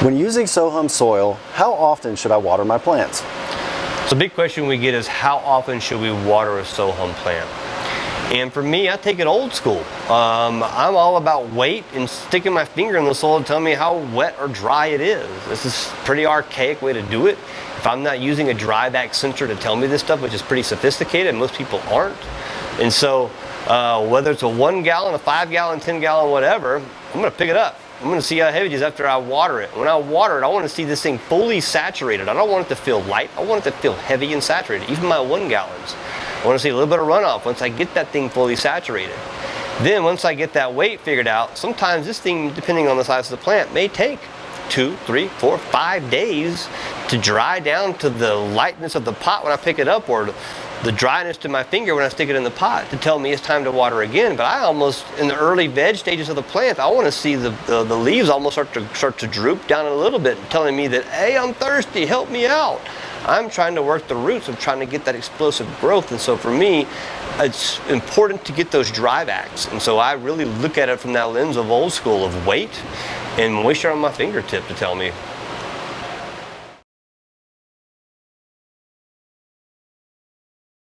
When using SoHum soil, how often should I water my plants? So the big question we get is how often should we water a SoHum plant? And for me, I take it old school. I'm all about weight and sticking my finger in the soil to tell me how wet or dry it is. This is a pretty archaic way to do it. If I'm not using a dry back sensor to tell me this stuff, which is pretty sophisticated, most people aren't. And so whether it's a 1 gallon, a 5 gallon, 10 gallon, whatever, I'm gonna pick it up. I'm gonna see how heavy it is after I water it. When I water it, I wanna see this thing fully saturated. I don't want it to feel light. I want it to feel heavy and saturated, even my 1 gallons. I wanna see a little bit of runoff once I get that thing fully saturated. Then once I get that weight figured out, sometimes this thing, depending on the size of the plant, may take 2, 3, 4, 5 days to dry down to the lightness of the pot when I pick it up, or the dryness to my finger when I stick it in the pot to tell me it's time to water again. But I almost, in the early veg stages of the plant, I want to see the leaves almost start to droop down a little bit, telling me that, hey, I'm thirsty, help me out. I'm trying to work the roots. I'm trying to get that explosive growth. And so for me, it's important to get those dry backs. And so I really look at it from that lens of old school, of weight and moisture on my fingertip to tell me